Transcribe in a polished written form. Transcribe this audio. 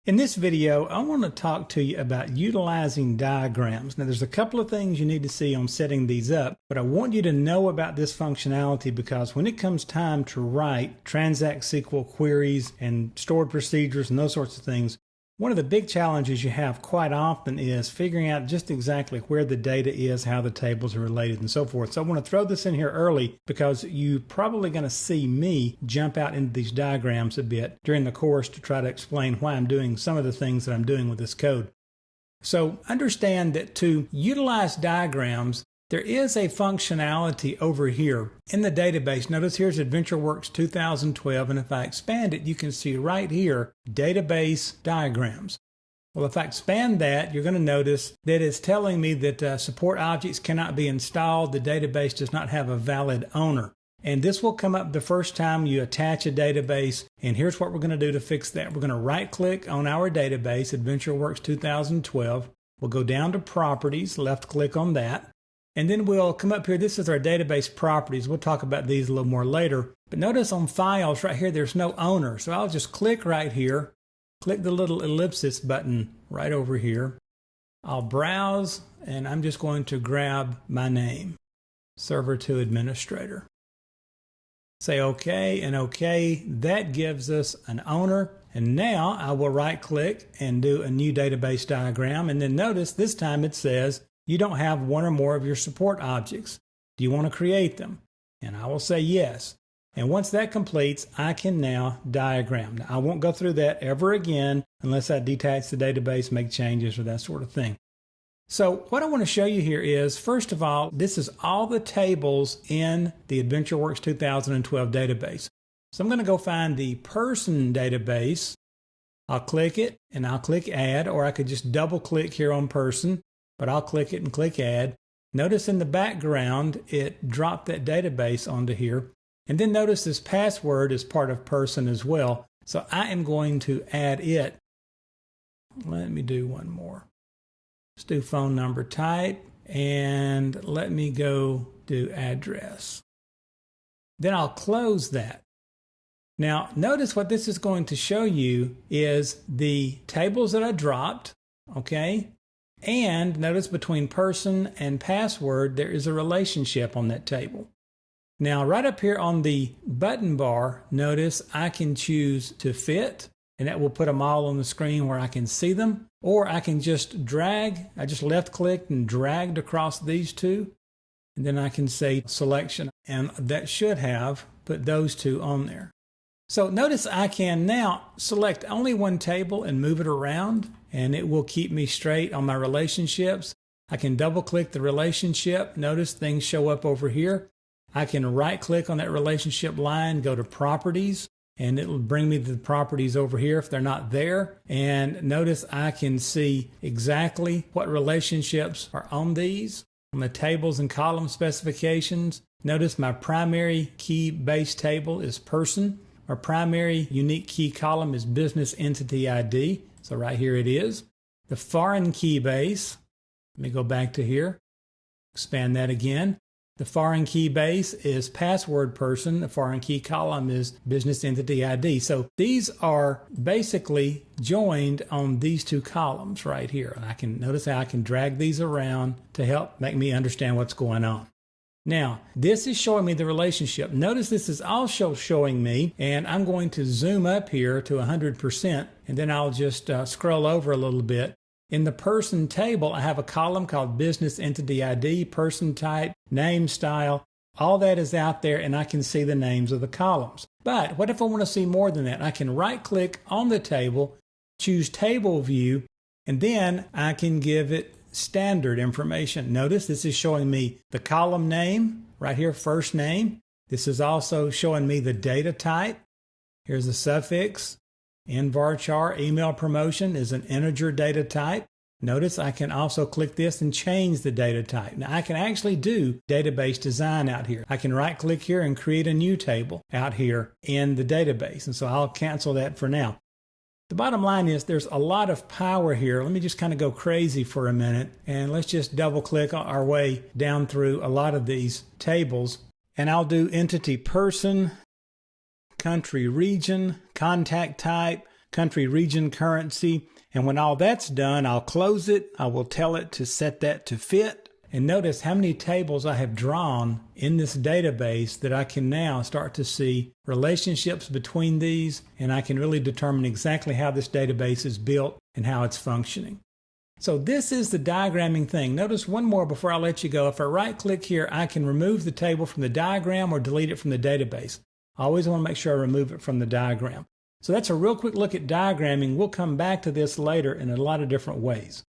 In this video, I want to talk to you about utilizing diagrams. Now, there's a couple of things you need to see on setting these up, but I want you to know about this functionality because when it comes time to write transact SQL queries and stored procedures and those sorts of things, one of the big challenges you have quite often is figuring out just exactly where the data is, how the tables are related, and so forth. So I want to throw this in here early because you're probably going to see me jump out into these diagrams a bit during the course to try to explain why I'm doing some of the things that I'm doing with this code. So understand that to utilize diagrams, there is a functionality over here in the database. Notice here's AdventureWorks 2012, and if I expand it, you can see right here, database diagrams. Well, if I expand that, you're going to notice that it's telling me that support objects cannot be installed. The database does not have a valid owner. And this will come up the first time you attach a database, and here's what we're going to do to fix that. We're going to right-click on our database, AdventureWorks 2012. We'll go down to Properties, left-click on that. And then we'll come up here. This is our database properties. We'll talk about these a little more later. But notice on files right here, there's no owner. So I'll just click right here, click the little ellipsis button right over here. I'll browse, and I'm just going to grab my name, Server to Administrator. Say OK and OK. That gives us an owner. And now I will right click and do a new database diagram. And then notice this time it says, you don't have one or more of your support objects. Do you want to create them? And I will say yes. And once that completes, I can now diagram. Now, I won't go through that ever again unless I detach the database, make changes, or that sort of thing. So what I want to show you here is, first of all, this is all the tables in the AdventureWorks 2012 database. So I'm going to go find the person database. I'll click it, and I'll click Add, or I could just double click here on Person. But I'll click it and click Add. Notice in the background, it dropped that database onto here. And then notice this password is part of person as well. So I am going to add it. Let me do one more. Let's do phone number type, and let me go do address. Then I'll close that. Now, notice what this is going to show you is the tables that I dropped, okay? And notice between person and password, there is a relationship on that table. Now, right up here on the button bar, notice I can choose to fit, and that will put them all on the screen where I can see them. Or I can just drag. I just left-clicked and dragged across these two. And then I can say selection, and that should have put those two on there. So notice I can now select only one table and move it around, and it will keep me straight on my relationships. I can double click the relationship. Notice things show up over here. I can right click on that relationship line, go to properties, and it will bring me to the properties over here if they're not there. And notice I can see exactly what relationships are on these. On the tables and column specifications, notice my primary key base table is person. Our primary unique key column is business entity ID. So right here it is. The foreign key base, let me go back to here, expand that again. The foreign key base is password person. The foreign key column is business entity ID. So these are basically joined on these two columns right here. And I can notice how I can drag these around to help make me understand what's going on. Now, this is showing me the relationship. Notice this is also showing me, and I'm going to zoom up here to 100%, and then I'll just scroll over a little bit. In the person table, I have a column called Business Entity ID, person type, name style. All that is out there, and I can see the names of the columns. But what if I want to see more than that? I can right-click on the table, choose Table View, and then I can give it standard information. Notice this is showing me the column name right here, first name. This is also showing me the data type. Here's the suffix. In varchar, email promotion is an integer data type. Notice I can also click this and change the data type. Now I can actually do database design out here. I can right click here and create a new table out here in the database. And so I'll cancel that for now. The bottom line is there's a lot of power here. Let me just kind of go crazy for a minute, and let's just double click our way down through a lot of these tables. And I'll do entity person, country region, contact type, country, region, currency. And when all that's done, I'll close it. I will tell it to set that to fit. And notice how many tables I have drawn in this database that I can now start to see relationships between these, and I can really determine exactly how this database is built and how it's functioning. So this is the diagramming thing. Notice one more before I let you go. If I right-click here, I can remove the table from the diagram or delete it from the database. I always want to make sure I remove it from the diagram. So that's a real quick look at diagramming. We'll come back to this later in a lot of different ways.